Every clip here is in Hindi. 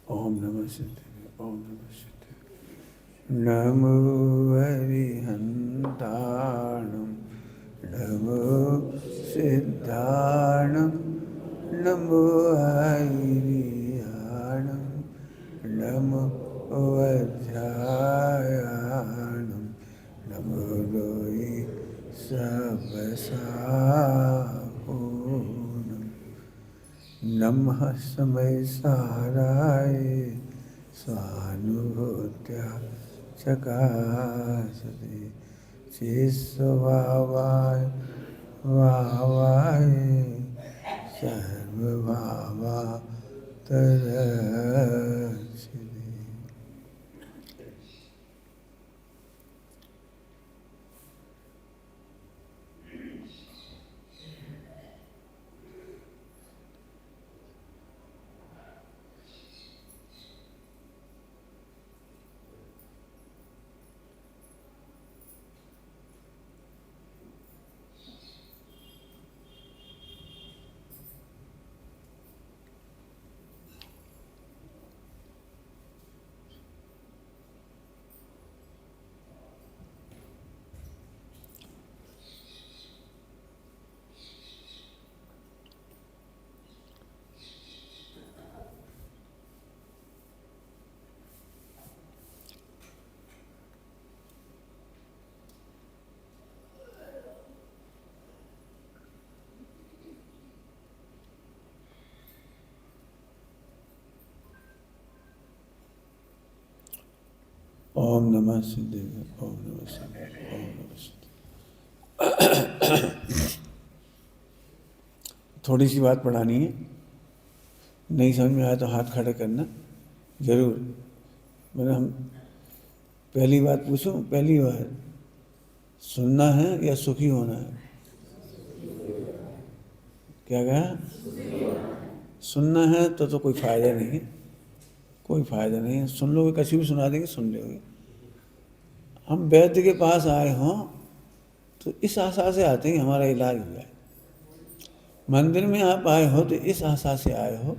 ओम नमः सिद्धाय, ओम नमः सिद्धाय। नमो हरिहन्ताणं, नमो सिद्धाणं, नमो हरियाणं, नमो वज्रायाणं, नमो लोई सबसापूर्णम्। नमः समय साराय स्वानुभूत्या चकासते चिस्वभावाय भावाय सर्वभावा तदर्शिते। ओम नमः सिद्धाय, ओम नमः सिद्धाय, ओम नमः सिद्धाय। थोड़ी सी बात पढ़ानी है, नहीं समझ में आया तो हाथ खड़ा करना जरूर। मैंने हम पहली बात पूछूं, पहली बात सुनना है या सुखी होना है? क्या कहा? सुनना है तो कोई फायदा नहीं है, कोई फायदा नहीं है। सुन लोगे, कभी भी सुना देंगे, सुन लोगे। हम वैद्य के पास आए हों तो इस आशा से आते हैं कि हमारा इलाज हो जाए। मंदिर में आप आए हो तो इस आशा से आए हो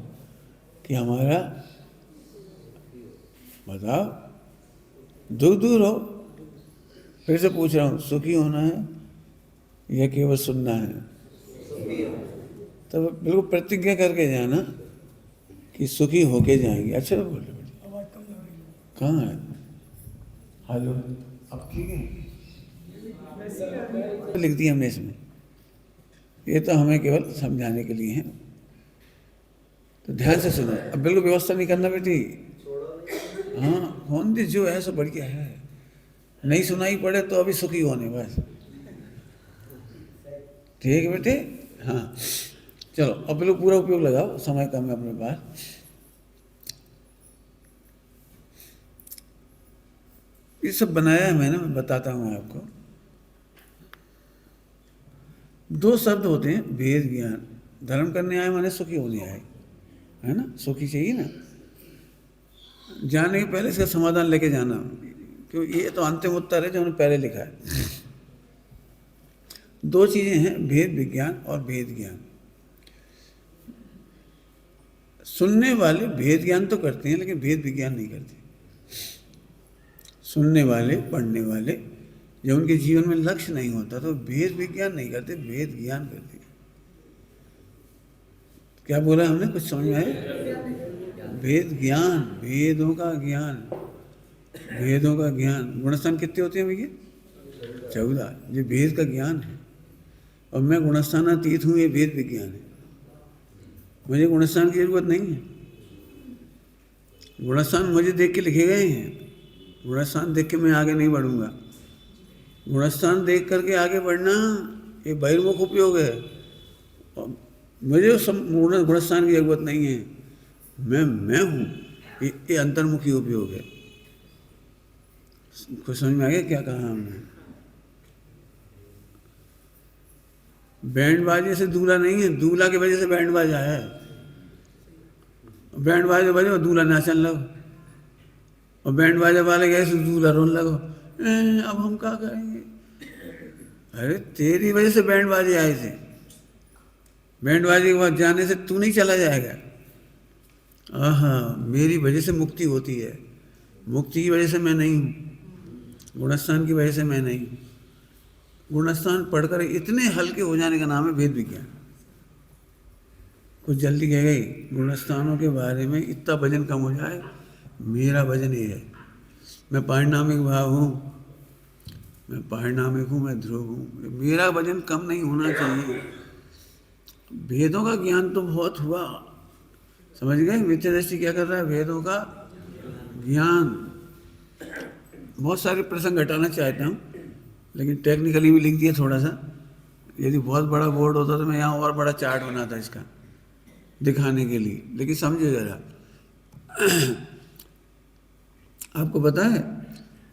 कि हमारा, बताओ, दूर दूर हो। फिर से पूछ रहा हूँ, सुखी होना है या केवल सुनना है? तब बिल्कुल प्रतिज्ञा करके जाना कि सुखी होके जाएंगे। अच्छा तो बोले बेटे, कहाँ है? हेलो, अब ठीक है? लिख दिया हमने इसमें, ये तो हमें केवल समझाने के लिए है। तो ध्यान से सुनो, अब बिल्कुल व्यवस्था नहीं करना बेटी। हाँ, होने दे, जो है सो बढ़िया है। नहीं सुनाई पड़े तो अभी सुखी होने बस। ठीक है बेटे? हाँ चलो, अब बिल्कुल पूरा उपयोग लगाओ, समय कम है अपने पास। ये सब बनाया है मैंने, मैं बताता हूँ आपको। दो शब्द होते हैं, भेद ज्ञान। धर्म करने आए माने सुखी होने आए, है ना? सुखी चाहिए ना? जाने के पहले इसका समाधान लेके जाना, क्योंकि ये तो अंतिम उत्तर है जो हमने पहले लिखा है। दो चीजें हैं, भेद विज्ञान और भेद ज्ञान। सुनने वाले भेद ज्ञान तो करते हैं लेकिन भेद विज्ञान नहीं करते। सुनने वाले, पढ़ने वाले, जब उनके जीवन में लक्ष्य नहीं होता तो भेद विज्ञान नहीं करते, भेद ज्ञान करते हैं। क्या बोला हमने, कुछ समझ में आया? भेद ज्ञान, भेदों का ज्ञान, भेदों का ज्ञान। गुणस्थान कितने होते हैं भैया? 14। ये भेद का ज्ञान है। और मैं गुणस्थानातीत हूँ, ये भेद विज्ञान है। मुझे गुणस्थान की जरूरत नहीं है। गुणस्थान मुझे देख के लिखे गए हैं। गुणस्थान देख के मैं आगे नहीं बढ़ूंगा। गुणस्थान देख करके आगे बढ़ना ये बहिर्मुख उपयोग है। और मुझे गुणस्थान की जरूरत नहीं है। मैं हूँ, ये अंतर्मुखी उपयोग है। कुछ समझ में आ गया क्या कहा हमने? बैंड बाजे से दूल्हा नहीं है, दूल्हा की वजह से बैंड बाजा है। बैंड बाजे बजे और दूल्हा नाचन लगो, और बैंड बाजा वाले गए तो दूल्हा रोने लगो, अब हम क्या करेंगे? अरे तेरी वजह से बैंड बाजे आए थे। बैंड बाजे के बाद जाने से तू नहीं चला जाएगा। आहा, मेरी वजह से मुक्ति होती है, मुक्ति की वजह से मैं नहीं हूँ, गुणस्थान की वजह से मैं नहीं हूँ। गुणस्थान पढ़कर इतने हल्के हो जाने का नाम है वेद विज्ञान। कुछ जल्दी कह गई गुणस्थानों के बारे में, इतना वजन कम हो जाए। मेरा वजन ये है, मैं पारिणामिक भाव हूँ, मैं पारिणामिक हूँ, मैं ध्रुव हूँ। मेरा वजन कम नहीं होना चाहिए। वेदों का ज्ञान तो बहुत हुआ, समझ गए? मिथ्या दृष्टि क्या कर रहा है? वेदों का ज्ञान। बहुत सारे प्रसंग हटाना चाहता हूँ, लेकिन टेक्निकली भी लिख दिया थोड़ा सा। यदि बहुत बड़ा बोर्ड होता तो मैं यहाँ और बड़ा चार्ट बनाता इसका दिखाने के लिए, लेकिन समझिए जरा। आपको पता है,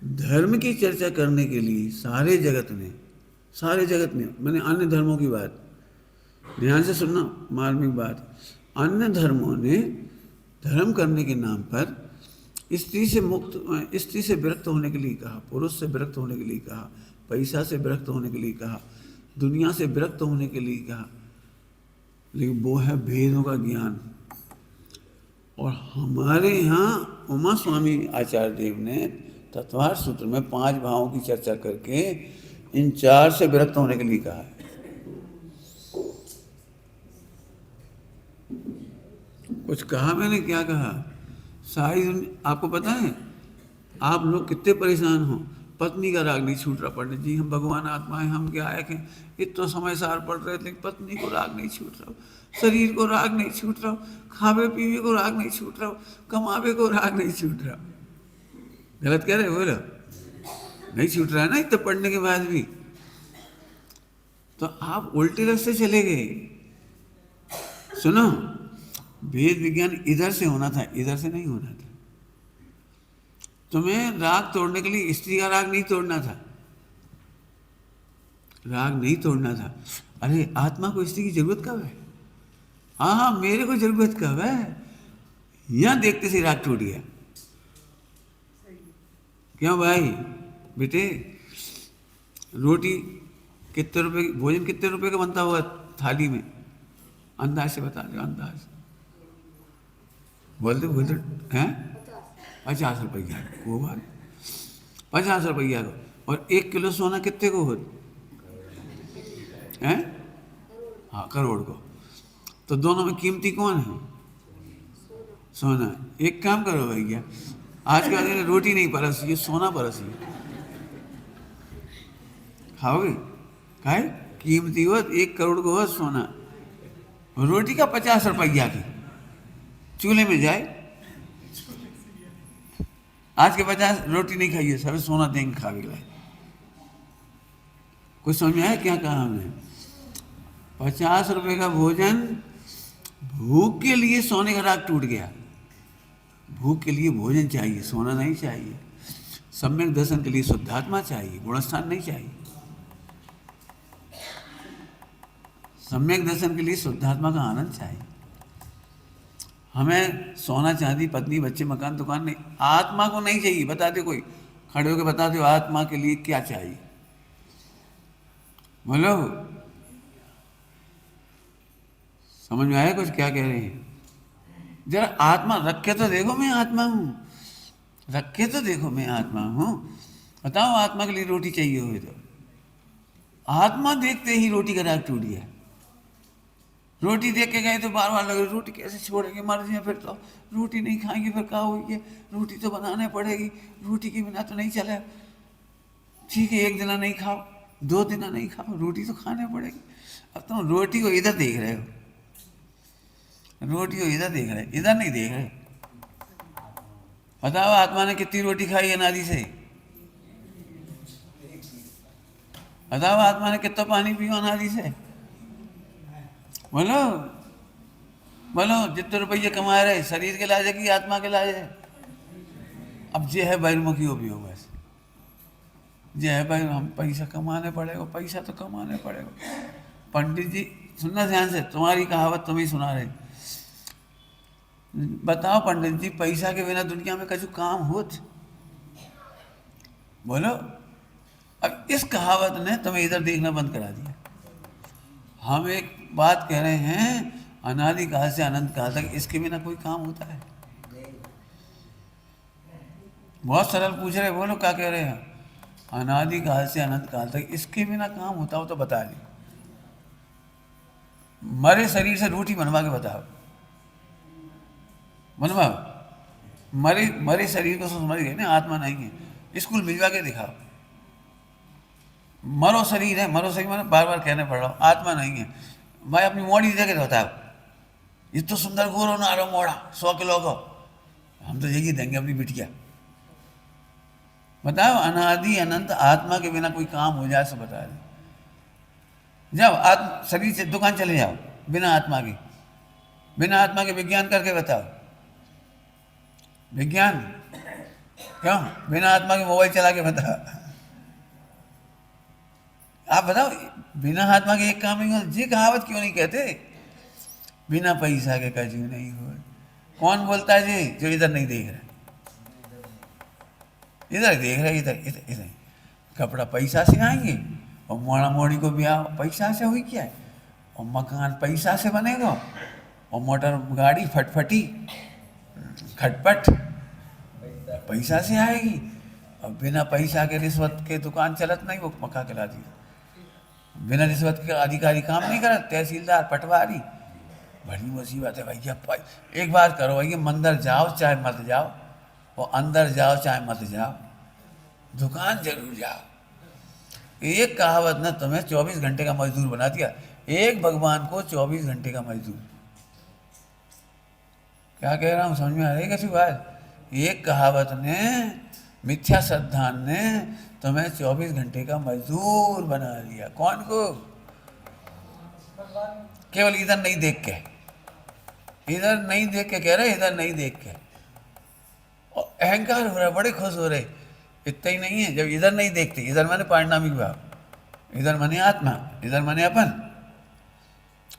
धर्म की चर्चा करने के लिए सारे जगत ने, मैंने अन्य धर्मों की बात, ध्यान से सुनना, मार्मिक बात, अन्य धर्मों ने धर्म करने के नाम पर स्त्री से विरक्त होने के लिए कहा, पुरुष से विरक्त होने के लिए कहा, पैसा से विरक्त होने के लिए कहा, दुनिया से विरक्त होने के लिए कहा, लेकिन वो है भेदों का ज्ञान। और हमारे यहाँ उमा स्वामी आचार्य देव ने तत्वार सूत्र में 5 भावों की चर्चा करके इन 4 से विरक्त होने के लिए कहा है। कुछ कहा मैंने, क्या कहा? सारी आपको पता है, आप लोग कितने परेशान हो, पत्नी का राग नहीं छूट रहा। पंडित जी, हम भगवान आत्मा है, हम क्या है, इतना समय सार पढ़ रहे थे, लेकिन पत्नी को राग नहीं छूट रहा, शरीर को राग नहीं छूट रहा, खावे पीवे को राग नहीं छूट रहा, कमावे को राग नहीं छूट रहा। गलत कह रहे हो? बोलो, नहीं छूट रहा है ना इतना पढ़ने के बाद भी, तो आप उल्टे रास्ते चले गए। सुनो, वेद विज्ञान इधर से होना था, इधर से नहीं होना था। तुम्हें राग तोड़ने के लिए स्त्री का राग नहीं तोड़ना था, राग नहीं तोड़ना था। अरे आत्मा को स्त्री की जरूरत कब है? हाँ, मेरे को जरूरत कब है? यहां देखते से राग टूट गया। क्यों भाई बेटे, रोटी कितने रुपए, भोजन कितने रुपए का बनता होगा थाली में? अंदाज से बता दो, अंदाज बोलते हैं 50 रुपया। वो बात 50 रुपया को, और 1 किलो सोना कितने को हो? हैं? हाँ, करोड़ को। तो दोनों में कीमती कौन है? सोना। एक काम करो भैया, आज का दिन रोटी नहीं परसिए, सोना परसिए, खाओगे? खाए कीमती हो 1 करोड़ को हो सोना, रोटी का 50 रुपया की चूल्हे में जाए। आज के 50 रोटी नहीं खाइए, सब सोना देंगे खावे के लिए। कुछ समझ में आया क्या कहा हमने? 50 रुपए का भोजन, भूख के लिए सोने का राग टूट गया। भूख के लिए भोजन चाहिए, सोना नहीं चाहिए। सम्यक दर्शन के लिए शुद्धात्मा चाहिए, गुणस्थान नहीं चाहिए। सम्यक दर्शन के लिए शुद्धात्मा का आनंद चाहिए। हमें सोना चांदी पत्नी बच्चे मकान दुकान नहीं, आत्मा को नहीं चाहिए। बता दो, कोई खड़े होकर बता दो आत्मा के लिए क्या चाहिए, बोलो। समझ में आया कुछ क्या कह रहे हैं? जरा आत्मा रख के तो देखो, मैं आत्मा हूं, रख के तो देखो मैं आत्मा हूं। बताओ, आत्मा के लिए रोटी चाहिए हुए तो आत्मा देखते ही रोटी का राग टूट गया। रोटी देख के गए तो बार बार लगे रोटी कैसे छोड़ेंगे, मर जाए फिर तो, रोटी नहीं खाएंगे फिर क्या होगी, रोटी तो बनाने पड़ेगी, रोटी के बिना तो नहीं चले। ठीक है, 1 दिन नहीं खाओ, 2 दिन नहीं खाओ, रोटी तो खाने पड़ेगी। अब तुम रोटी को इधर देख रहे हो, रोटी को इधर देख रहे, इधर नहीं देख रहे। बताओ, आत्मा ने कितनी रोटी खाई अनादि से? बताओ, आत्मा ने कितना पानी पियो अनादि से? बोलो बोलो। जितने रुपये कमा रहे, शरीर के लाजे की आत्मा के लाजे? अब जे है बहिर्मुखी हो भी हो, बस जे है भाई, हम पैसा कमाने पड़ेगा, पैसा तो कमाने पड़ेगा। पंडित जी सुनना ध्यान से, तुम्हारी कहावत तुम ही सुना रहे। बताओ पंडित जी, पैसा के बिना दुनिया में कछु काम होत? बोलो। अब इस कहावत ने तुम्हें इधर देखना बंद करा दिया। हम एक बात कह रहे हैं, अनादि काल से अनंत काल तक इसके बिना कोई काम होता है? बहुत सरल पूछ रहे, बोलो क्या कह रहे हैं। अनादि काल से अनंत काल तक इसके बिना काम होता हो तो बता दी। मरे शरीर से रोटी बनवा के बताओ, बनवाओ। मरे मरे शरीर को समझ गए ना, आत्मा नहीं है, स्कूल भिजवा के दिखाओ। मरो शरीर है, मरो शरीर मैंने बार बार कहने पड़ रहा हूँ, आत्मा नहीं है। भाई अपनी मोड़ी दे के बताओ, ये तो सुंदर गोरो ना रहो मोड़ा 100 किलो को, हम तो यही देंगे अपनी बिटिया। बताओ, अनादि अनंत आत्मा के बिना कोई काम हो जाए तो बता दे। जाओ आत्मा शरीर से दुकान चले जाओ, बिना आत्मा के, बिना आत्मा के विज्ञान करके बताओ। विज्ञान क्यों, बिना आत्मा के मोबाइल चला के बताओ। आप बताओ, बिना आत्मा के एक काम नहीं हो। ये कहावत क्यों नहीं कहते, बिना पैसा के कजू नहीं हो। कौन बोलता है जी, जो इधर नहीं देख रहा, इधर देख रहे, इधर इधर इधर। कपड़ा पैसा से आएंगे, और मोड़ा मोड़ी को ब्याह पैसा से हुई क्या है, और मकान पैसा से बनेगा, और मोटर गाड़ी फटफटी खटपट पैसा से आएगी। और बिना पैसा के रिश्वत के दुकान चलत नहीं, वो पक्का करा दी। बिना रिश्वत के अधिकारी काम नहीं करत, तहसीलदार पटवारी। बड़ी मुसीबत है भैया। एक बार करो भैया, मंदिर जाओ चाहे मत जाओ, और अंदर जाओ चाहे मत जाओ, दुकान जरूर जाओ। एक कहावत ने तुम्हें 24 घंटे का मजदूर बना दिया, एक भगवान को 24 घंटे का मजदूर। क्या कह रहा हूँ, समझ में आ रही है कैसी बात। एक कहावत ने, मिथ्या श्रद्धा ने तुम्हें 24 घंटे का मजदूर बना दिया। कौन को, केवल इधर नहीं देख के, इधर नहीं देख के कह रहे, इधर नहीं देख के। और अहंकार हो रहा है, बड़े खुश हो रहे। इतना ही नहीं है, जब इधर नहीं देखते, इधर माने पारिणामिक भाव, इधर माने आत्मा, इधर माने अपन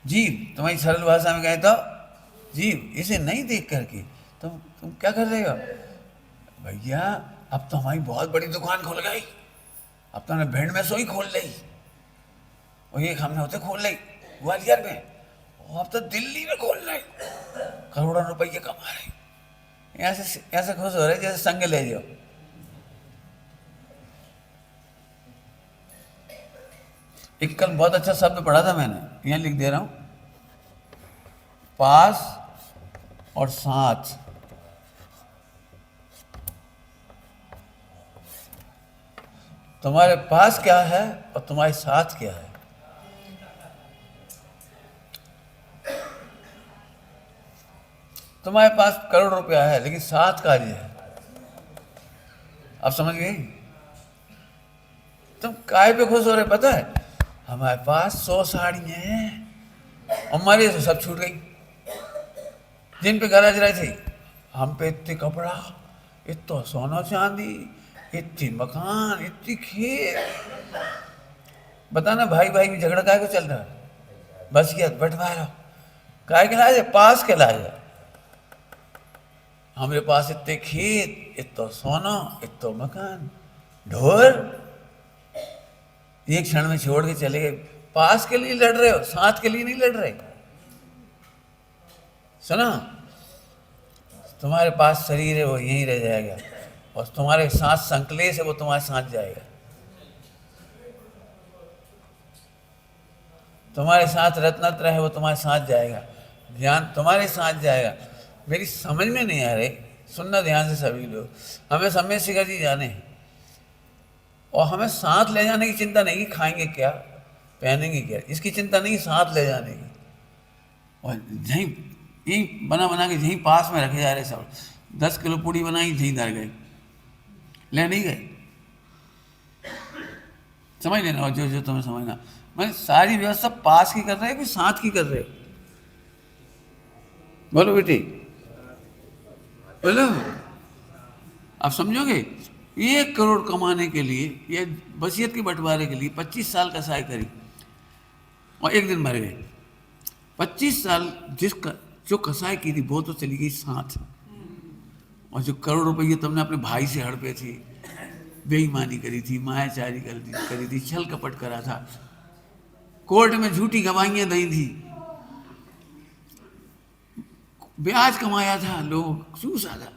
जीव। तुम्हारी सरल भाषा में कहे तो जीव, इसे नहीं देख करके तुम क्या कर रहे हो भैया। अब तो हमारी बहुत बड़ी दुकान खुल गई, अब तो हमने भेड़ में सोई खोल ली, और एक हमने होते खोल ली ग्वालियर में, और अब तो दिल्ली में खोल रहे, करोड़ों रुपये कमा रहे। ऐसे खुश हो रहे जैसे संग ले जाओ। एक कल बहुत अच्छा शब्द पढ़ा था मैंने, यहाँ लिख दे रहा हूँ, पास और साथ। तुम्हारे पास क्या है और तुम्हारे साथ क्या है। तुम्हारे पास करोड़ रुपया है, लेकिन साथ का है। आप समझ गए, तुम काय पे खुश हो रहे पता है। हमारे पास 100 साड़ी हैं, हमारे तो सब छूट गई। जिन पे गरज रहे थे, हम पे इतने कपड़ा, इतना सोना चांदी, इतनी मकान, इतनी खेत। बताना भाई भाई में झगड़ा काय को चल रहा है, बस किया बंटवारा काय के लाए, पास के लाए। हमारे पास इतने खेत, इतना सोना, इतना मकान, ढोर एक क्षण में छोड़ के चले गए। पास के लिए लड़ रहे हो, साथ के लिए नहीं लड़ रहे। सुना, तुम्हारे पास शरीर है वो यहीं रह जाएगा, और तुम्हारे साथ संकलेश है वो तुम्हारे साथ जाएगा। तुम्हारे साथ रत्नत्र है वो तुम्हारे साथ जाएगा, ज्ञान तुम्हारे साथ जाएगा। मेरी समझ में नहीं आ रही, सुनना ध्यान से सभी लोग। हमें समय शिखर जी जाने हैं, और हमें साथ ले जाने की चिंता नहीं कि खाएंगे क्या पहनेंगे क्या, इसकी चिंता नहीं, साथ ले जाने की। और यहीं बना बना के यहीं पास में रखे जा रहे सब। 10 किलो पूड़ी बनाई, यहीं धर गए, ले नहीं गए। समझ लेना, और जो जो तुम्हें समझना, मैं सारी व्यवस्था पास की कर रहे हो कि साथ की कर रहे हो। बोलो बेटी, बोलो। आप समझोगे, 1 करोड़ कमाने के लिए या वसीयत के बंटवारे के लिए 25 साल कसाई करी, और एक दिन मर गए। 25 साल जो कसाई की थी वो तो चली गई साथ, और जो करोड़ रुपये तुमने अपने भाई से हड़पे थे, बेईमानी करी थी, मायाचारी करी थी, छल कपट करा था, कोर्ट में झूठी गवाहियां दी थी, ब्याज कमाया था, लोग चूसा था,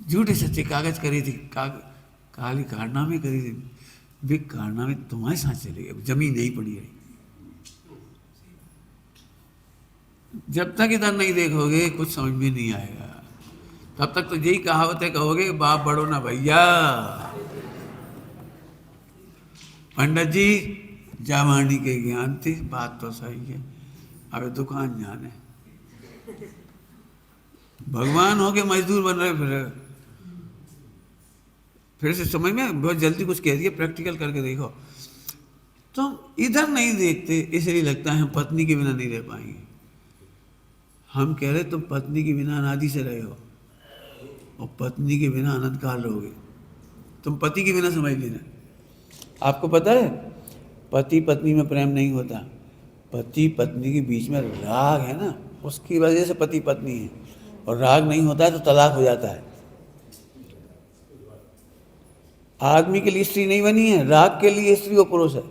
झूठे सच्चे कागज करी थी, काली कारनामे करी थी, वे कारनामे तुम्हारे साथ चले गए, जमीन नहीं पड़ी है। जब तक इधर नहीं देखोगे कुछ समझ में नहीं आएगा, तब तक तो यही कहावतें कहोगे, बाप बड़ो ना भैया। पंडित जी जावानी के ज्ञान थी, बात तो सही है, अब दुकान जाने भगवान हो के मजदूर बन रहे। फिर से समझ में बहुत जल्दी कुछ कह दिया, प्रैक्टिकल करके देखो। तो इधर नहीं देखते, इसलिए लगता है हम पत्नी के बिना नहीं रह पाएंगे। हम कह रहे तुम पत्नी के बिना अनादि से रहे हो और पत्नी के बिना अनंत काल रहोगे। तुम पति के बिना समझ लेना। आपको पता है पति पत्नी में प्रेम नहीं होता, पति पत्नी के बीच में राग है ना, उसकी वजह से पति पत्नी है। और राग नहीं होता है तो तलाक हो जाता है। आदमी के लिए स्त्री नहीं बनी है, राग के लिए स्त्री और पुरुष है।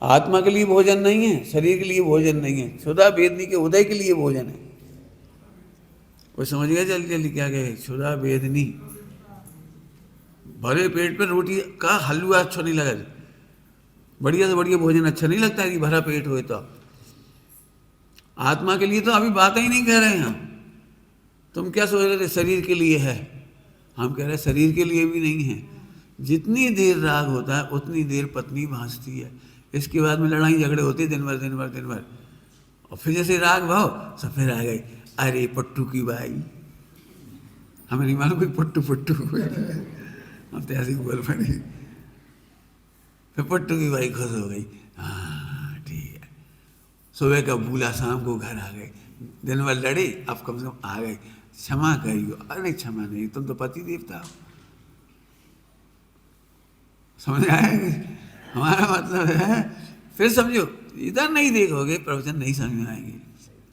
आत्मा के लिए भोजन नहीं है, शरीर के लिए भोजन नहीं है, क्षुधा वेदनी के उदय के लिए भोजन है। कोई समझ गया जल्दी जल्दी क्या कहे? क्षुधा वेदनी, भरे पेट पे रोटी का हलवा अच्छा नहीं लगा, बढ़िया से बढ़िया भोजन अच्छा नहीं लगता है कि भरा पेट हो। तो आत्मा के लिए तो अभी बात ही नहीं कह रहे हैं हम। तुम क्या सोच रहे थे शरीर के लिए है? हम कह रहे हैं शरीर के लिए भी नहीं है। जितनी देर राग होता है उतनी देर पत्नी भांजती है, इसके बाद में लड़ाई झगड़े होते दिन भर दिन भर दिन भर। और फिर जैसे राग भाव सब फिर आ गए, अरे पट्टू की बाई, हमें नहीं मालूम कोई पट्टू पट्टू हम तो ऐसे बोल पड़े। फिर पट्टू की बाई खुश हो गई, हाँ ठीक है। सुबह का भूला शाम को घर आ गए, दिन भर लड़े अब कम से कम आ गए, क्षमा करियो। अरे क्षमा नहीं, तुम तो पति देवता हो। समझ आए? हमारा मतलब है, फिर समझो इधर नहीं देखोगे प्रवचन नहीं समझ में आएंगे,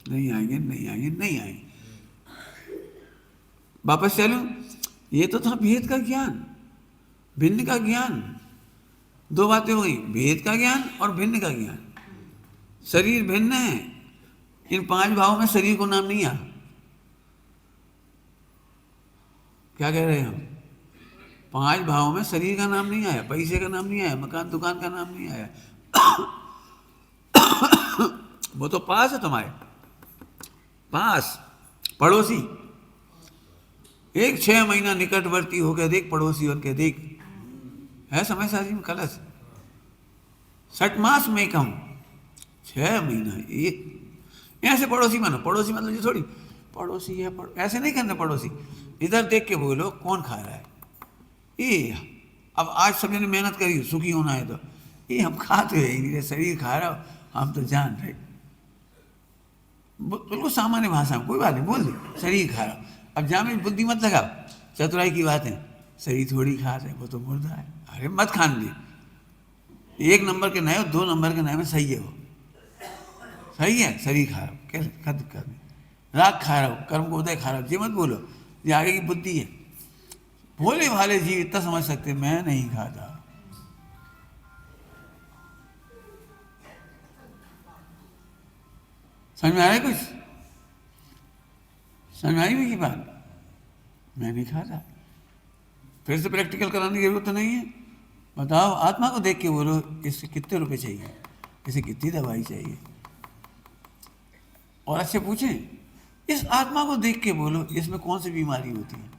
नहीं आएंगे नहीं आएंगे नहीं आएंगे। वापस चलूं, ये तो था भेद का ज्ञान, भिन्न का ज्ञान। दो बातें हो गई, भेद का ज्ञान और भिन्न का ज्ञान। शरीर भिन्न है, इन 5 भावों में शरीर को नाम नहीं आया। क्या कह रहे हैं हम? 5 भावों में शरीर का नाम नहीं आया, पैसे का नाम नहीं आया, मकान दुकान का नाम नहीं आया। वो तो पास है तुम्हारे पास, पड़ोसी। एक 6 महीना निकटवर्ती हो गया, देख पड़ोसी बन के देख, है समय साजी में कलश 6 मास में कहूँ 6 महीना एक ऐसे पड़ोसी मानो। पड़ोसी मतलब ये थोड़ी पड़ोसी है, ऐसे नहीं करना पड़ोसी। इधर देख के बोलो कौन खा रहा है, ये अब आज सब ने मेहनत करी, सुखी होना है तो ये हम खाते हैं, शरीर खा रहा हो, हम तो जान रहे। बिल्कुल सामान्य भाषा में कोई बात नहीं बोल दे, शरीर खा रहा। अब जहाँ में बुद्धि मत लगाओ, चतुराई की बात है, शरीर थोड़ी खा रहे, वो तो मुर्दा है। अरे मत खान दे, 1 नंबर के नए हो, 2 नंबर के नए में सही है, वो सही है। शरीर खा रहा हो, कैसे क्या दिक्कत नहीं। राग खा रहा हो, कर्म को उदय खा रहा हो, ये मत बोलो, ये आगे की बुद्धि है। भोले भाले जीव इतना समझ सकते, मैं नहीं खाता। समझ में आ रहा है कुछ? समझ में आई हुई की बात? मैं नहीं खाता। फिर से प्रैक्टिकल कराने की जरूरत तो नहीं है। बताओ, आत्मा को देख के बोलो, इससे कितने रुपए चाहिए, इसे कितनी दवाई चाहिए। और अच्छे पूछें, इस आत्मा को देख के बोलो, इसमें कौन सी बीमारी होती है?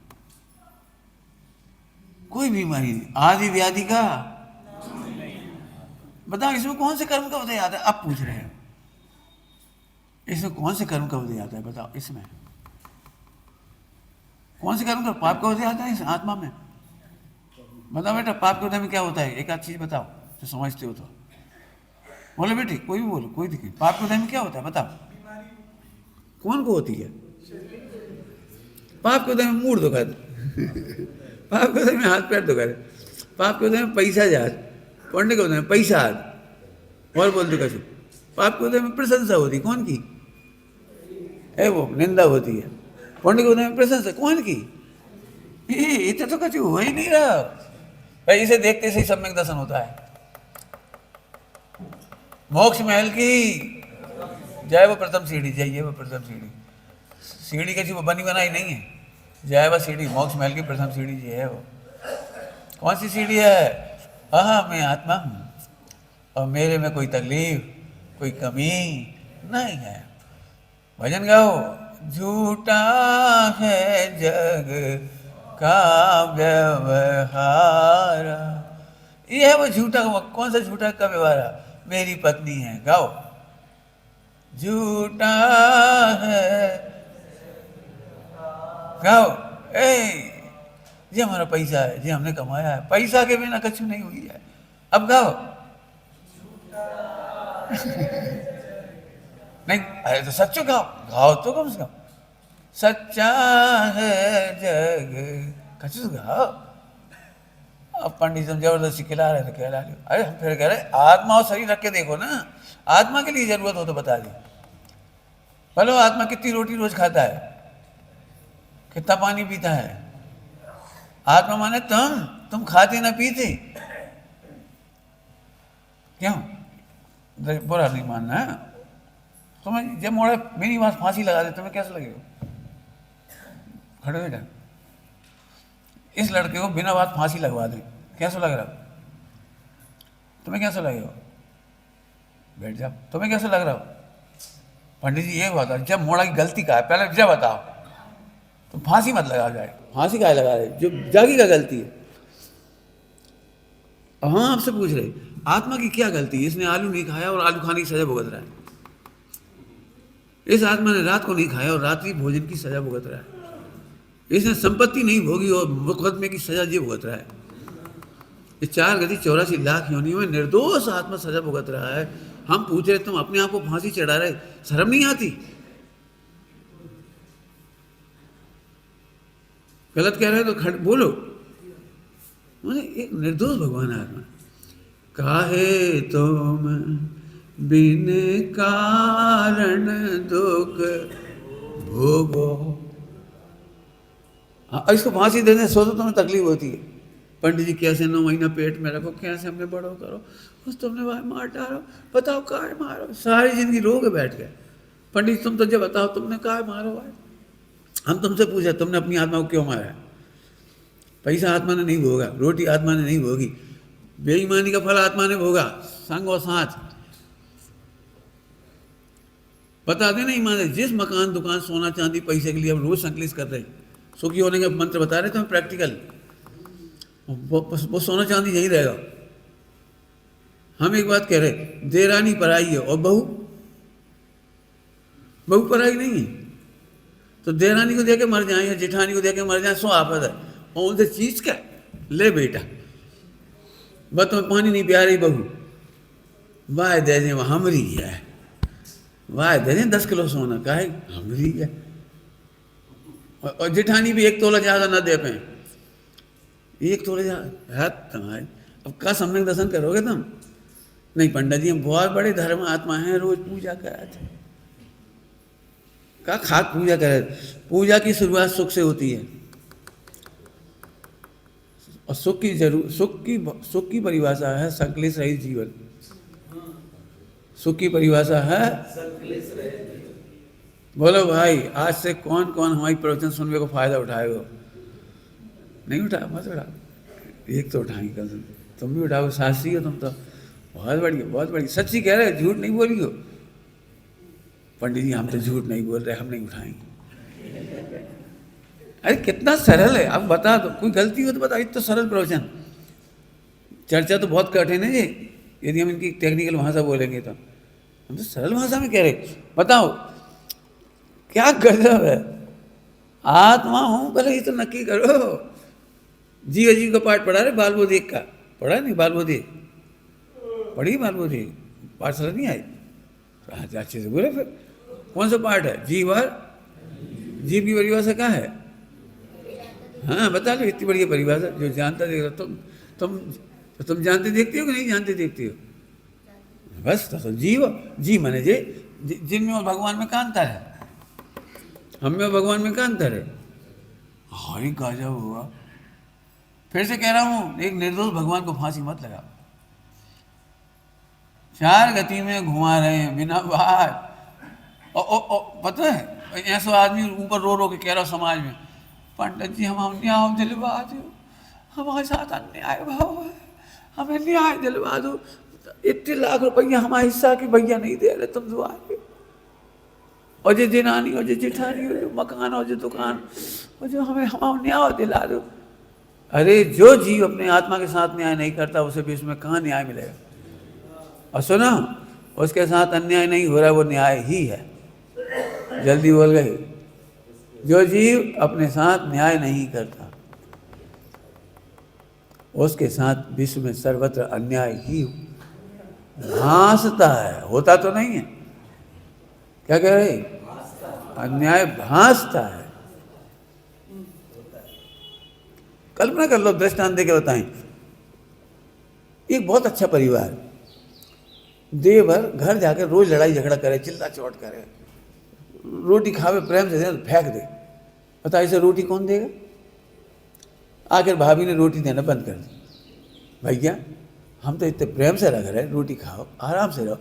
कोई बीमारी नहीं। आदि व्याधि का बताओ, इसमें कौन से कर्म का उदय आता है? अब पूछ रहे हैं, इसमें कौन से कर्म का उदय आता है? बताओ, इसमें कौन से कर्म का? पाप का उदय आता है इस आत्मा में? बताओ बेटा, पाप के उदय में क्या होता है? एक आध चीज बताओ जो समझते हो तो। बोलो बेटी, कोई भी बोलो, कोई दिक्कत। पाप के उदय में क्या होता है बताओ? कौन को होती है? पाप के उदय में मूड दुखा दे, पाप के उदय में हाथ पैर दुखा दे, पाप के उदय में पैसा जहाज, पढ़ने के उदय में पैसा हाथ, और बोल दो कैसे? पाप के उदय में प्रशंसा होती, कौन की है? वो निंदा होती है। पढ़ने के उदय में प्रशंसा कौन की? इतना तो कभी हुआ ही नहीं रहा भाई। इसे देखते से ही सम्यक दर्शन होता है। मोक्ष महल की जय वो प्रथम सीढ़ी, जय वो प्रथम सीढ़ी। सीढ़ी किसी को बनी बनाई नहीं है, जाए बस सीढ़ी, मोक्ष महल की प्रथम सीढ़ी जी है वो। कौन सी सीढ़ी है? मैं आत्मा हूँ और मेरे में कोई तकलीफ, कोई कमी नहीं है। भजन गाओ। झूठा है जग का व्यवहार, ये है वो झूठा। कौन सा झूठा का व्यवहार? मेरी पत्नी है। गाओ। झूठा है, गाओ। ये हमारा पैसा है, ये हमने कमाया है, पैसा के बिना कछु नहीं हुई है। अब गाओ। नहीं, अरे तो सच्चो गाओ, गाओ तो कम से कम। सच्चा है जग, कछु तो गाओ। अब पंडित हम जबरदस्ती खिला रहे तो खिला लो। अरे हम फिर कह रहे आत्मा और शरीर रख के देखो ना, आत्मा के लिए जरूरत हो तो बता दी। बोलो आत्मा कितनी रोटी रोज खाता है, कितना पानी पीता है? आत्मा माने तुम खाते ना पीते। क्यों? बुरा नहीं मानना है तुम्हें। जब मोड़ा मेरी बात फांसी लगा दे तुम्हें कैसा लगेगा? खड़े हो जाए। इस लड़के को बिना बात फांसी लगवा दे, कैसा लग रहा? तुम्हें कैसा लगेगा? बैठ जाओ। तुम्हें कैसा लग रहा? पंडित जी ये बताओ, जब मोड़ा की गलती का है पहले जब बताओ, तो फांसी मत लगा जाए। फांसी काहे लगा रहे? जो जागी का गलती है। हाँ आपसे पूछ रहे आत्मा की क्या गलती है? इसने आलू नहीं खाया और आलू खाने की सजा भुगत रहा है। इस आत्मा ने रात को नहीं खाया और रात्रि भोजन की सजा भुगत रहा है। इसने संपत्ति नहीं भोगी और मुकदमे की सजा ये भुगत रहा है। इस 4 गति 84 लाख योनियों में निर्दोष आत्मा सजा भुगत रहा है। हम पूछ रहे तुम अपने आप को फांसी चढ़ा रहे, शर्म नहीं आती? गलत कह रहे हो तो बोलो। एक निर्दोष भगवान आत्मा। काहे तुम बिन कारण दुख भोगो। इसको फांसी देने सो तो तुम्हें तकलीफ होती है। पंडित जी कैसे 9 महीना पेट में रखो, कैसे हमने बड़ो करो, उस तुमने मार डालो, बताओ काय मारो। सारी जिंदगी रोगे बैठ गए। पंडित तुम तो जब बताओ तुमने काय मारो भाई। हम तुमसे पूछा तुमने अपनी आत्मा को क्यों मारा? पैसा आत्मा ने नहीं भोगा, रोटी आत्मा ने नहीं भोगी, बेईमानी का फल आत्मा ने भोगा, संग और साथ। बता देना ईमानदारी, जिस मकान दुकान सोना चांदी पैसे के लिए हम रोज संकलित कर रहे हैं, सुखी होने का मंत्र बता रहे थे हम प्रैक्टिकल, वो सोना चांदी यही रहेगा। हम एक बात कह रहे, देरानी पराई है और बहू पराई नहीं है। तो देरानी को देके मर जाए या जेठानी को देके मर जाए सो आफत है। और उनसे चीज क्या ले बेटा, बस तुम्हें पानी नहीं प्या रही बहू, वाह दे दे हमरी है, वाह दे दे 10 किलो सोना का है हमरी है। और जेठानी भी 1 तोला ज़्यादा ना दे पाए, 1 तोला ज़्यादा तुम्हारे। अब का सम्यक दर्शन करोगे तुम? नहीं पंडित जी हम बहुत बड़े धर्म आत्मा हैं, रोज पूजा कराते। का खाक पूजा करे? पूजा की शुरुआत सुख से होती है और सुख की परिभाषा है संकलित रहित जीवन। सुख की परिभाषा है। बोलो भाई आज से कौन कौन हमारी प्रवचन सुनने को फायदा उठाएगा? नहीं उठा, मत उठाओ। एक तो उठाएंगे कल तुम भी उठाओ, शास्त्री हो तुम तो। बहुत बढ़िया बहुत बढ़िया, सच्ची कह रहे हो, झूठ नहीं बोली हो। पंडित जी हम तो झूठ नहीं बोल रहे, हम नहीं उठाएंगे। अरे कितना सरल है, अब बता दो, कोई गलती हो तो बता। इतना सरल प्रवचन, चर्चा तो बहुत कठिन है जी, यदि हम इनकी टेक्निकल भाषा बोलेंगे तो। हम तो सरल भाषा में कह रहे, बताओ क्या गजब है। आत्मा हूं भले ही तो नक्की करो। जीव अजीव का पाठ पढ़ा रहे, बाल बोधिक का पढ़ा नहीं? बाल बोधिक पढ़ी? बाल बोधिक पाठशाला नहीं आई? अच्छे से बोले। फिर कौन सा पाठ है? जीव की परिभाषा क्या है? हाँ बता लो, इतनी बढ़िया परिभाषा जो जानता देख रहा। तुम जानते देखते हो कि नहीं जानते देखते हो? बस तो जी माने जिनमें और भगवान में का अंतर है? हम में और भगवान में का अंतर है? हाई गजब हुआ। फिर से कह रहा हूं, एक निर्दोष भगवान को फांसी मत लगाओ। 4 गति में घुमा रहे हैं बिना बात। पता है ऐसा आदमी ऊपर रो रो के कह रहा समाज में, पंडित जी हम न्याय दिलवा दो, हमारे साथ अन्याय भाव है, हमें न्याय दिलवा दो, इतने लाख रुपया हमारा हिस्सा के भैया नहीं दे रहे, तुम दुआ दो, और जो जिनानी और जो जिठानी और जो मकान और जो दुकान और जो हमें हमारा न्याय दिला दो। अरे जो जीव अपने आत्मा के साथ न्याय नहीं करता उसे भी इसमें कहाँ न्याय मिलेगा। और सुनो, उसके साथ अन्याय नहीं हो रहा, वो न्याय ही है। जल्दी बोल गए। जो जीव अपने साथ न्याय नहीं करता उसके साथ विश्व में सर्वत्र अन्याय ही भासता है, होता तो नहीं है। क्या कह रहे? अन्याय भासता है। कल्पना कर लो, दृष्टांत देके बताएं। एक बहुत अच्छा परिवार देह भर घर जाकर रोज लड़ाई झगड़ा करे, चिल्ला चोट करे, रोटी खावे प्रेम से दे तो फेंक दे। बता इसे रोटी कौन देगा? आखिर भाभी ने रोटी देना बंद कर दी। भैया हम तो इतने प्रेम से रख रहे हैं, रोटी खाओ आराम से रहो,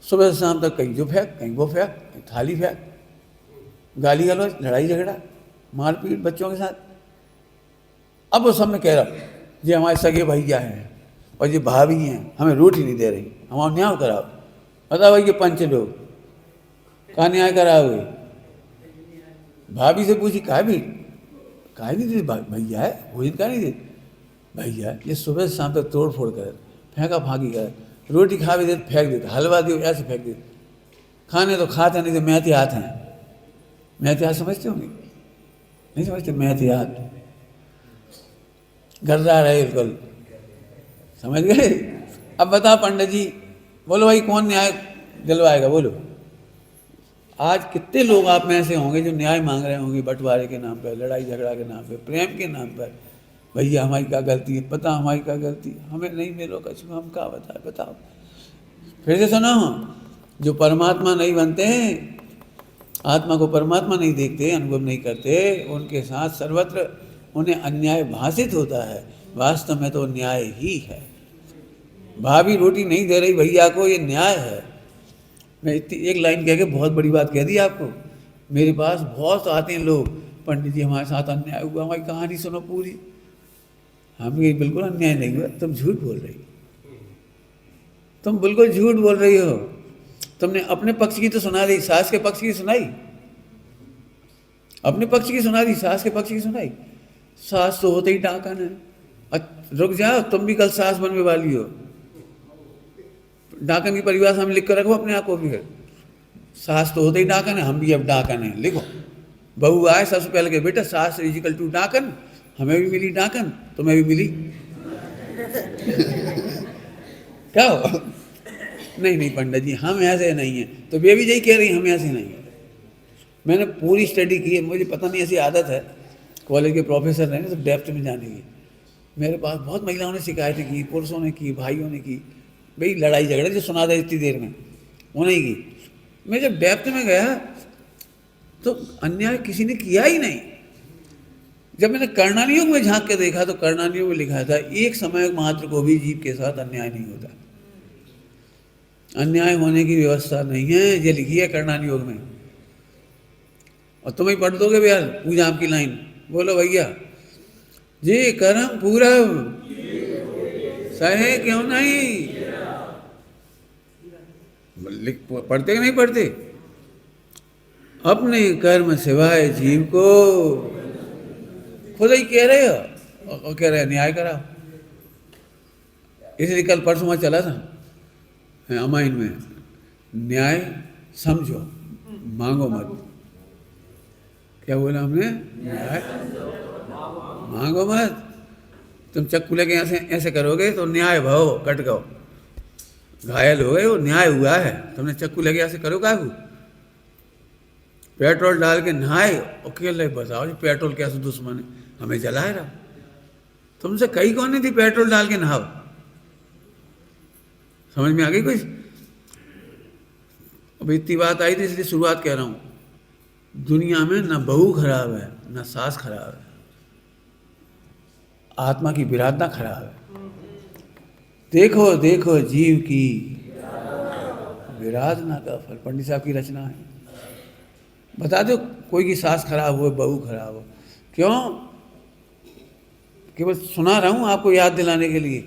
सुबह से शाम तक कहीं जो फेंक, कहीं वो फेंक, कहीं थाली फेंक, गाली गलौज, लड़ाई झगड़ा, मारपीट बच्चों के साथ। अब वो सब में कह रहा ये हमारे सगे भैया हैं और ये भाभी हैं, हमें रोटी नहीं दे रही, हमारा न्याय कराओ। बताओ भाई ये पंच लोग कहाँ न्याय कराओगे? भाभी से पूछी काहे नहीं दे भैया है, भोजन का नहीं दे भैया, ये सुबह से शाम तक तोड़ फोड़ कर फेंका फाँकी कर, रोटी खा भी दे फेंक देते, हलवा दे ऐसे फेंक देते, खाने तो खाते नहीं तो मैती हाथ हैं। मैती हाथ समझते होंगे? नहीं समझते? मैती हाथ गर्दा रहे बिल्कुल, समझ गए? अब बताओ पंडित जी, बोलो भाई कौन न्याय दिलवाएगा? बोलो। आज कितने लोग आप में ऐसे होंगे जो न्याय मांग रहे होंगे बंटवारे के नाम पर, लड़ाई झगड़ा के नाम पर, प्रेम के नाम पर। भैया हमारी क्या गलती है? पता हमारी क्या गलती, हमें नहीं मिलो कछु, हम क्या बताओ। फिर से सुनो, जो परमात्मा नहीं बनते हैं, आत्मा को परमात्मा नहीं देखते, अनुभव नहीं करते, उनके साथ सर्वत्र उन्हें अन्याय भाषित होता है। वास्तव में तो न्याय ही है। भाभी रोटी नहीं दे रही भैया को, ये न्याय है। मैं इतनी एक लाइन कह के बहुत बड़ी बात कह दी आपको। मेरे पास बहुत आते हैं लोग, पंडित जी हमारे साथ अन्याय हुआ, हमारी कहानी सुनो पूरी। हम ये बिल्कुल अन्याय नहीं हुआ, तुम झूठ बोल रही, तुम बिल्कुल झूठ बोल रही हो। तुमने अपने पक्ष की तो सुना दी, सास के पक्ष की सुनाई? अपने पक्ष की सुना दी, सास के पक्ष की सुनाई? सास तो होते ही डाकन है। रुक जाओ, तुम भी कल सास बनने वाली हो। डाकन की परिभाषा में लिख कर रखो अपने आप को भी। सास तो होते ही डाकन है, हम भी अब डाकन है, लिखो। बहू आए सबसे पहले के बेटा सास इजिकल टू डाकन, हमें भी मिली डाकन, तुम्हें भी मिली। क्या हो? नहीं पंडित जी हम ऐसे नहीं हैं। तो वे भी यही कह रही हम ऐसे नहीं हैं। मैंने पूरी स्टडी की है, मुझे पता नहीं ऐसी आदत है, कॉलेज के प्रोफेसर रहे तो डेप्थ में जाने की। मेरे पास बहुत महिलाओं ने शिकायतें की, पुरुषों ने की, भाइयों ने की, भाई लड़ाई झगड़े जो सुना दे इतनी देर में, उन्हें की। मैं जब डेप्थ में गया तो अन्याय किसी ने किया ही नहीं। जब मैंने कर्णानियों में झांक के देखा तो कर्णानियों में लिखा था एक समय मात्र को भी जीव के साथ अन्याय नहीं होता, अन्याय होने की व्यवस्था नहीं है, ये लिखी है कर्णानी योग में। और तुम ही पढ़ दोगे भैया पूजा आपकी लाइन, बोलो भैया जी करम पूरब सहे क्यों नहीं। पढ़ते कि नहीं पढ़ते? अपने कर्म सिवाय जीव को खुद ही कह रहे हो और कह रहे न्याय कराओ। इसलिए कल परसों में चला था अमाइन में, न्याय समझो मांगो मत। क्या बोला हमने? न्याय मांगो मत। तुम चक्कू लेके ऐसे करोगे तो न्याय भाव कट गो, घायल हो गए, वो न्याय हुआ है। तुमने चक्कू लेके ऐसे करो काकू, पेट्रोल डाल के नहाए और अकेले बताओ जी पेट्रोल कैसे दुश्मन है, हमें जलाए रहा। तुमसे कहीं कौन नहीं थी पेट्रोल डाल के नहाओ। समझ में आ गई कुछ? अब इतनी बात आई थी इसलिए शुरुआत कह रहा हूं। दुनिया में न बहू खराब है न सास खराब है, आत्मा की विराधना खराब है। देखो देखो जीव की विराधना का फल, पंडित साहब की रचना है। बता दो कोई की सास खराब हो, बहू खराब हो, क्यों? केवल सुना रहा हूँ आपको याद दिलाने के लिए।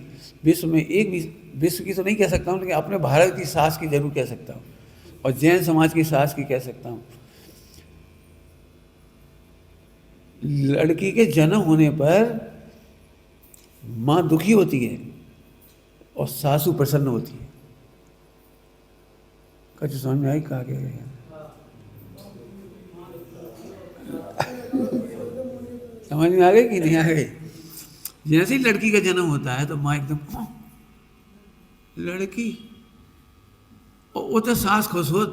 विश्व में एक भी, विश्व की तो नहीं कह सकता हूँ, लेकिन अपने भारत की सास की जरूर कह सकता हूँ, और जैन समाज की सास की कह सकता हूँ। लड़की के जन्म होने पर माँ दुखी होती है और सासू प्रसन्न होती है। कुछ समझ में आई कहा गया? समझ में आ गई कि नहीं आ गई? जैसे ही लड़की का जन्म होता है तो माँ एकदम लड़की, और वो तो सास खुश हो।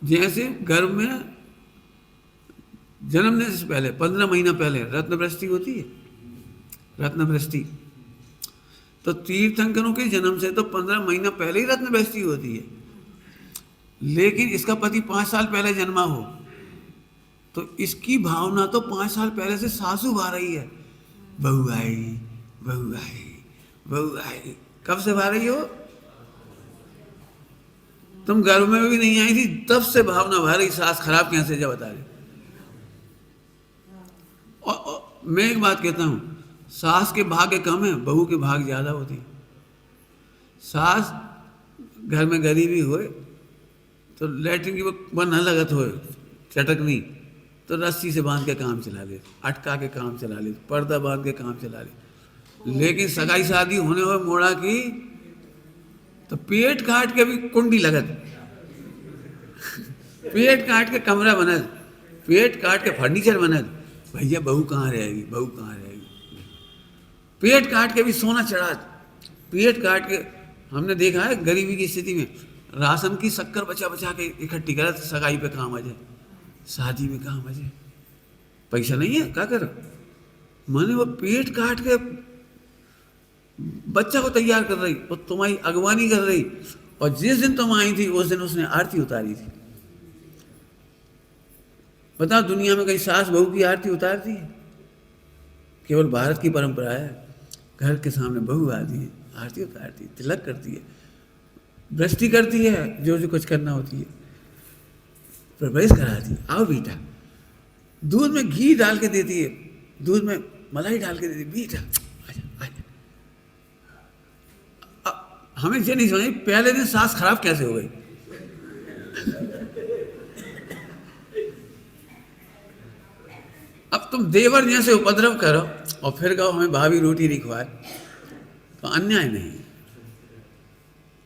जैसे गर्भ में जन्मने से पहले 15 महीना पहले रत्नवृष्टि होती है, रत्नवृष्टि। तो तीर्थंकरों के जन्म से तो 15 महीना पहले ही रत्नवृष्टि होती है। लेकिन इसका पति 5 साल पहले जन्मा हो तो इसकी भावना तो 5 साल पहले से सासू भा रही है, बहू आई, बहू आई, बहू आई। कब से भा रही हो? तुम गर्भ में भी नहीं आई थी तब से भावना भा रही, सास खराब कैसे जा बता रही। और मैं एक बात कहता हूं, सास के भाग्य कम है, बहू के भाग ज्यादा होती है। सास घर में गरीबी होए तो लैट्रिन की वो न लगत होए चटकनी, तो रस्सी से बांध के काम चला ले, अटका के काम चला ले, पर्दा बांध के काम चला ले। लेकिन सगाई शादी होने हो मोड़ा की तो पेट काट के भी कुंडी लगत, पेट काट के कमरा बनत, पेट काट के फर्नीचर बनत। भैया बहू कहाँ रहेगी, बहू कहाँ रहेगी? पेट काट के भी सोना चढ़ा, पेट काट के। हमने देखा है गरीबी की स्थिति में राशन की शक्कर बचा बचा के इकट्ठी करत, सगाई पे काम आ जाए, शादी में काम आ जाए। पैसा नहीं है क्या करो? मैंने वो पेट काट के बच्चा को तैयार कर रही, वो तुम्हारी अगवानी कर रही, और जिस दिन तुम आई थी उस दिन उसने आरती उतारी थी। बताओ दुनिया में कहीं सास बहू की आरती उतारती है? केवल भारत की परंपरा है, घर के सामने बहू आती है, आरती उतारती है, तिलक करती है, वृष्टि करती है, जो जो कुछ करना होती है, प्रवेश कराती है, आओ बेटा, दूध में घी डाल के देती है, दूध में मलाई डाल के देती है, बेटा आजा आजा। हमें ये नहीं समझ पहले दिन सास खराब कैसे हो गई। अब तुम देवर जैसे उपद्रव करो और फिर कहो हमें भाभी रोटी नहीं खवाए, तो अन्याय नहीं।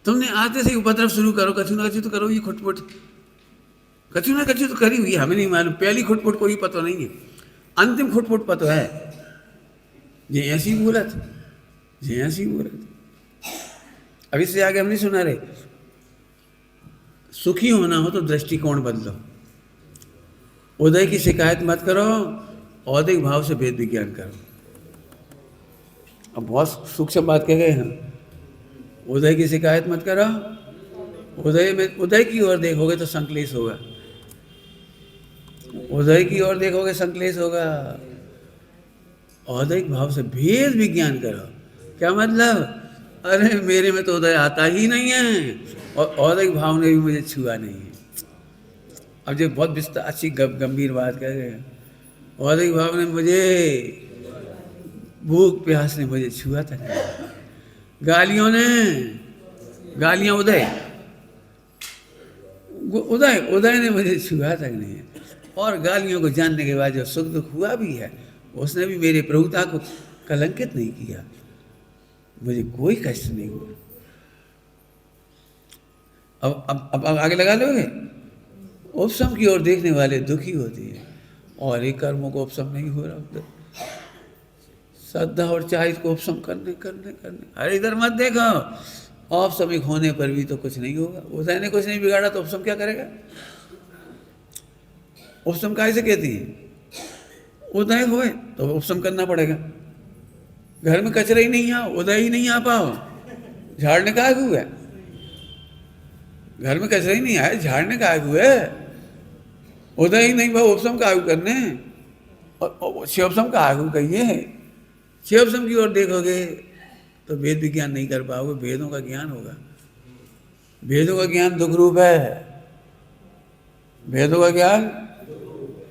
तुमने आते से ही उपद्रव शुरू करो, कछु ना कछु तो करो, ये खुटपुट कछु ना कछु तो करी हुई, हमें नहीं मालूम। पहली खुटपुट कोई पता नहीं है, अंतिम खुटपुट पता है। ये ऐसी बोलत, ये ऐसी बोलत। अब इससे आगे हम नहीं सुना रहे। सुखी होना हो तो दृष्टिकोण बदलो, उदय की शिकायत मत करो, औदिक भाव से भेद विज्ञान करो। अब बहुत सूक्ष्म बात कह गए हम। उदय की शिकायत मत करो, उदय में उदय की ओर देखोगे तो संक्लेश होगा, उदय की ओर देखोगे संक्लेश होगा। औदिक भाव से भेद विज्ञान करो। क्या मतलब? अरे मेरे में तो उदय आता ही नहीं है और औदिक भाव ने भी मुझे छुआ नहीं है। अब जो बहुत विस्तार अच्छी गंभीर बात कह रहे हैं, औदिक भाव ने मुझे, भूख प्यास ने मुझे छुआ तक नहीं, गालियों ने, गालियां उदय उदय उदय ने मुझे छुआ तक नहीं है। और गालियों को जानने के बाद जो सुख दुख हुआ भी है, उसने भी मेरे प्रभुता को कलंकित नहीं किया, मुझे कोई कष्ट नहीं हुआ। अब आगे लगा लोगे। उपशम की ओर देखने वाले दुखी होते हैं, और एक कर्मों को उपशम नहीं हो रहा, श्रद्धा और चाहिए को उपशम करने करने करने। अरे इधर मत देखो, औपसमिक होने पर भी तो कुछ नहीं होगा। उदय ने कुछ नहीं बिगाड़ा तो उपशम क्या करेगा? उपशम काहे से कहती है? उदय होए तो उपशम करना पड़ेगा। घर में कचरा ही नहीं आओ, उदय ही नहीं आ पाओ, झाड़ने का आगू है। घर में कचरा ही नहीं आए, झाड़ने का आगू है, उदय ही नहीं भाव उपशम का आगू करने, और शिवसम का आगू कहिए। शिवसम की ओर देखोगे तो वेद विज्ञान नहीं कर पाओगे, वेदों का ज्ञान होगा। वेदों का ज्ञान दुख रूप है, भेदों का ज्ञान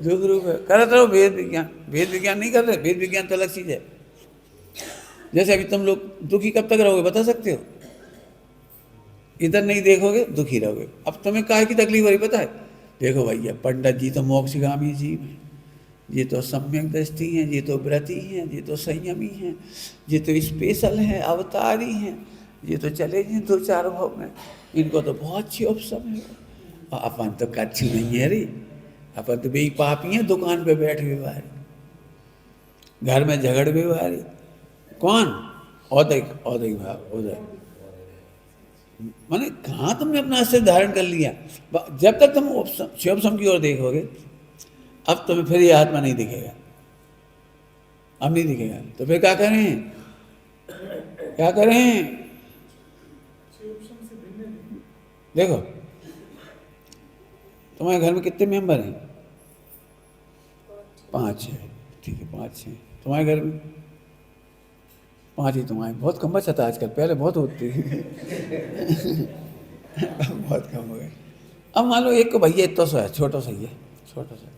दुख रूप है। करते रहो भेद विज्ञान। भेद विज्ञान नहीं कर रहे, भेद विज्ञान तो अलग चीज है। जैसे अभी तुम लोग दुखी कब तक रहोगे बता सकते हो? इधर नहीं देखोगे दुखी रहोगे। अब तुम्हें काहे की तकलीफ हो रही पता है? देखो भैया, पंडित जी तो मोक्षगामी जीव हैं, ये तो सम्यक दृष्टि हैं, ये तो व्रती हैं, ये तो संयमी हैं, ये तो स्पेशल हैं, अवतारी हैं, ये तो चले हैं दो चार भाव में, इनको तो बहुत अच्छी ऑप्शन है। और अपन तो कच्ची नहीं है रे, अपन तो बेई पापी हैं, दुकान पे बैठे हुए बाहर, घर में झगड़ हुए बाहर। कौन? औदय भाव, उदय। माने कहाँ तुमने अपना अस्तित्व धारण कर लिया? जब तक तुम शिवोपम की ओर देखोगे, अब तुम्हें फिर ये आत्मा नहीं दिखेगा, अब नहीं दिखेगा। तो फिर क्या करें? क्या करें? देखो तुम्हारे घर में कितने मेंबर हैं? 5 है, ठीक है, 5 हैं तुम्हारे घर में। 5 ही तुम्हारे, बहुत कम बचा था आजकल, पहले बहुत होती बहुत कम हो गए। अब मान लो एक को भैया इतना सा है, छोटा सा ही है, छोटा सा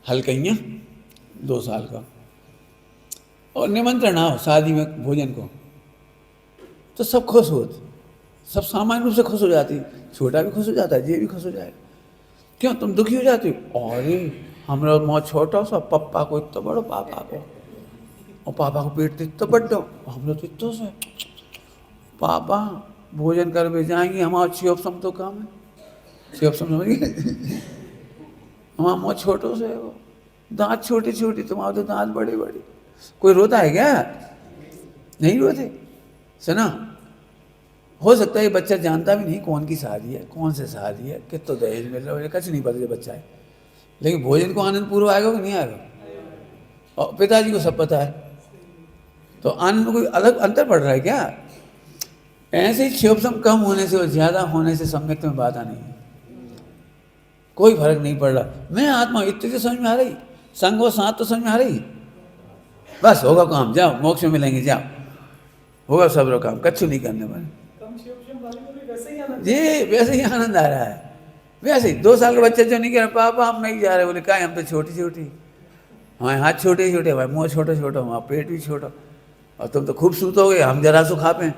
हल्कैया 2 साल का, और निमंत्रण आओ शादी में भोजन को, तो सब खुश होते, सब सामान्य रूप से खुश हो जाती, छोटा भी खुश हो जाता है, ये भी खुश हो जाए। क्यों तुम दुखी हो जाती हो? अरे हमारा मौत छोटा सा, पप्पा को इतना बड़ो, पापा को, और पापा को पेट तो इतना बड्डो, हम लोग तो इतना से पापा भोजन कर भी जाएंगे, हमारा शिवोपम तो काम है, शिवोपम समझिए हमारा मुँह छोटो से, वो दांत छोटे छोटे, तुम्हारे तो दांत बड़े बड़े। कोई रोता है क्या? नहीं रोते। सुना, हो सकता है ये बच्चा जानता भी नहीं कौन की शादी है, कौन से शादी है, कितना दहेज मिल रहा है, कुछ नहीं पता ये बच्चा है, लेकिन भोजन को आनंद पूर्व आएगा कि नहीं आएगा? और पिताजी को सब पता है, तो आनंद में कोई अलग अंतर पड़ रहा है क्या? ऐसे ही शिवोपम कम होने से और ज्यादा होने से सम्यक में बात नहीं है, कोई फर्क नहीं पड़ रहा। मैं आत्मा इतनी तो समझ में आ रही, संग और साथ तो समझ में आ रही, बस होगा काम, जाओ मोक्ष में मिलेंगे, जाओ होगा सब काम, कच्छु नहीं करने वाले। जी वैसे ही आनंद आ रहा है, वैसे ही 2 साल का बच्चा जो नहीं कह रहा पापा हम नहीं जा रहे, बोले कहा हम तो छोटी छोटी, हमारे हाथ छोटे छोटे, हमारे मुँह छोटा छोटा, हमारा पेट भी छोटा, और तुम तो खूब सूतोगे, हम जरा सो खा पे।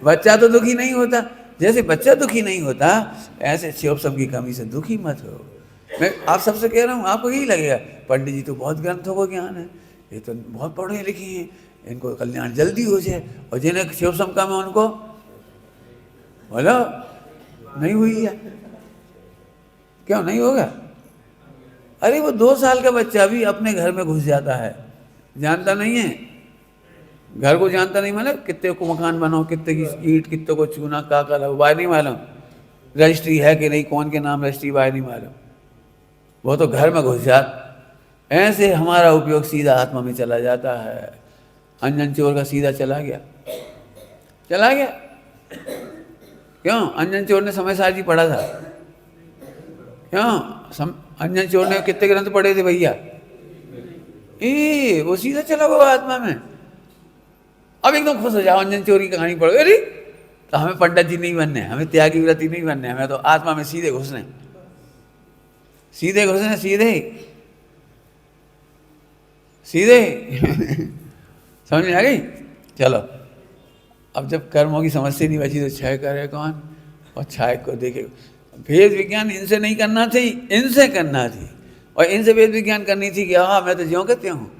बच्चा तो दुखी नहीं होता, जैसे बच्चा दुखी नहीं होता ऐसे शिवोपम की कमी से दुखी मत हो। मैं आप सबसे कह रहा हूँ, आपको यही लगेगा पंडित जी तो बहुत ग्रंथों को ज्ञान है, ये तो बहुत पढ़े लिखे हैं, इनको कल्याण जल्दी हो जाए, और जिन्हें शिवोपम काम है उनको बोलो नहीं हुई है, क्यों नहीं होगा? अरे वो 2 साल का बच्चा भी अपने घर में घुस जाता है, जानता नहीं है, घर को जानता नहीं, मतलब कितने को मकान बनाओ, कितने की ईंट, कितने को चूना, का बाय नहीं मालूम, रजिस्ट्री है कि नहीं, कौन के नाम रजिस्ट्री, बाय नहीं मालूम, वो तो घर में घुस जाता। ऐसे हमारा उपयोग सीधा आत्मा में चला जाता है। अंजन चोर का सीधा चला गया, चला गया। क्यों? अंजन चोर ने समय सार जी पढ़ा था, क्यों? अंजन चोर ने कितने ग्रंथ पढ़े थे भैया? वो सीधा चला गया आत्मा में। अब एकदम खुश हो जाओ, अंजन चोर की कहानी पढ़ो, अरे तो हमें पंडित जी नहीं बनने, हमें त्यागी व्रती नहीं बनने, हमें तो आत्मा में सीधे घुसने, सीधे घुसने, सीधे सीधे समझ में आ गई? चलो अब जब कर्मों की समस्या नहीं बची तो क्षय करे कौन? और क्षय को देखे। भेद विज्ञान इनसे नहीं करना थी, इनसे करना थी, और इनसे भेद विज्ञान करनी थी कि हाँ मैं तो ज्यों कहते हूँ,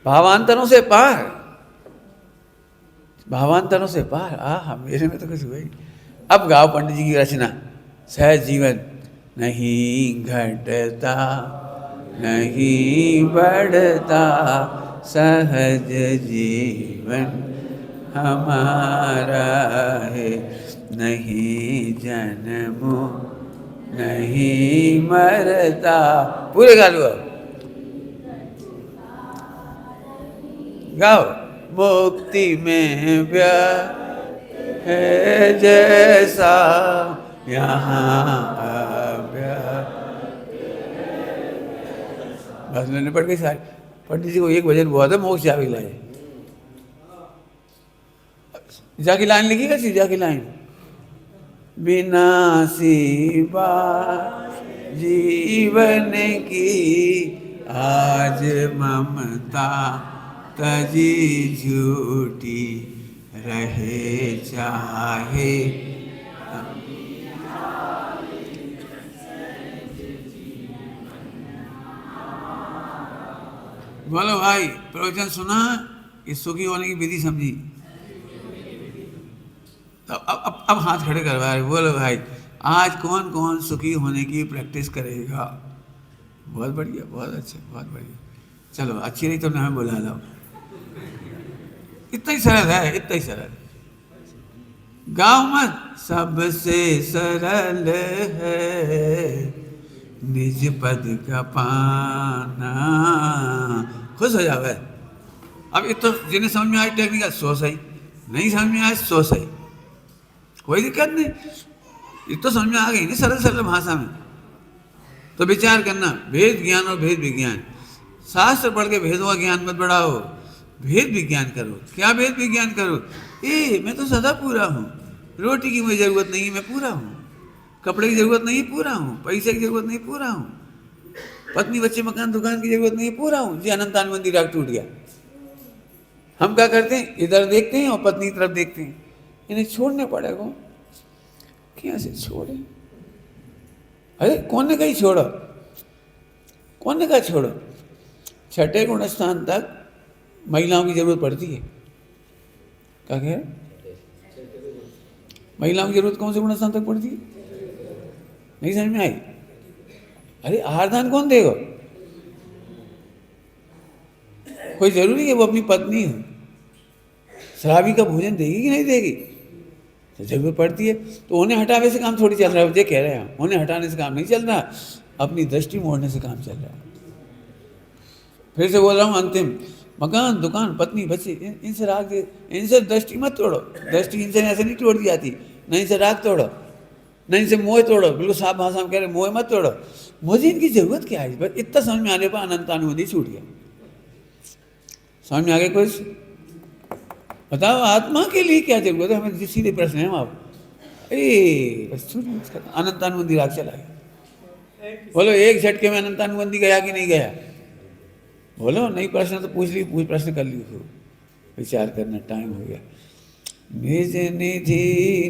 भावांतरों से पार, भावांतरों से पार। मेरे में तो कुछ हुआ ही। अब गाओ पंडित जी की रचना, सहज जीवन नहीं घटता नहीं बढ़ता, सहज जीवन हमारा है, नहीं जन्म नहीं मरता। पूरे गा लो, गाओ। मुक्ति में व्यर्थ है जैसा यहाँ बस मैंने पढ़ गई सारी। पंडित जी को एक भजन हुआ था, मोक्ष जाके लाए, जाके लाइन लिखी कैसी, जाके लाइन विनाशी बात जीवन की, आज ममता तजी झूठी रहे चाहे। बोलो भाई, प्रवचन सुना, इस सुखी होने की विधि समझी? तो अब हाथ खड़े करवा रहे। बोलो भाई, आज कौन कौन सुखी होने की प्रैक्टिस करेगा? बहुत बढ़िया, बहुत अच्छा, बहुत बढ़िया। चलो, अच्छी रही तो ना मैं बुला लो। इतना ही सरल है, इतना ही सरल। गाँव मत सबसे सरल है निज पद का पाना। खुश हो जाओ। अब ये तो जिन्हें समझ में आए टेक्निकल सो सही, नहीं समझ में आए सो सही, कोई दिक्कत नहीं। ये तो समझ में आ गई नहीं सरल सरल भाषा में। तो विचार करना, भेद ज्ञान और भेद विज्ञान। शास्त्र पढ़ के भेदों का ज्ञान मत बढ़ाओ, भेद विज्ञान करो। क्या भेद विज्ञान करो? मैं तो सदा पूरा हूँ, रोटी की मुझे जरूरत नहीं, मैं पूरा हूँ। कपड़े की जरूरत नहीं, पूरा हूँ। पैसे की जरूरत नहीं, पूरा हूँ। पत्नी बच्चे मकान दुकान की जरूरत नहीं, पूरा हूँ। जी अनंतान मंदिर राग टूट गया। हम क्या करते हैं? इधर देखते हैं और पत्नी की तरफ देखते हैं। इन्हें छोड़ने पड़ेगा। कैसे छोड़े? अरे कौन ने कही छोड़ो? कौन ने कहा छोड़ो? छठे गुण स्थान तक महिलाओं की जरूरत पड़ती है। क्या कह रहे? महिलाओं की जरूरत कौन से गुण स्थान तक पड़ती है? नहीं समझ में आई? अरे आहारदान कौन देगा? कोई जरूरी है वो अपनी पत्नी हो? शराबी का भोजन देगी कि नहीं देगी? तो जरूरत पड़ती है। तो उन्हें हटावे से काम थोड़ी चल रहा है। ये कह रहे हैं उन्हें हटाने से काम नहीं चल रहा, अपनी दृष्टि मोड़ने से काम चल रहा है। फिर से बोल रहा हूँ, अंतिम, मकान दुकान पत्नी बच्चे इनसे राग दे, इनसे दृष्टि मत तोड़ो। दृष्टि इनसे ऐसे नहीं तोड़ दी जाती। न इनसे राग तोड़ो, न इनसे मोह तोड़ो। बिल्कुल साफ भाषा में कह रहे मोह मत तोड़ो। मुझे इनकी जरूरत क्या है? बस इतना समझ में आने पर अनंतानुभूति छूट गया। समझ में आ गया? कुछ बताओ, आत्मा के लिए क्या जरूरत है? हमें सीधे प्रश्न है आप। बस छूट अनंतानुभूति राग चला गया। बोलो, एक झटके में अनंतानुभूति गया कि नहीं गया? बोलो, नहीं प्रश्न तो पूछ ली, प्रश्न कर ली। विचार करना टाइम हो गया। निज निधि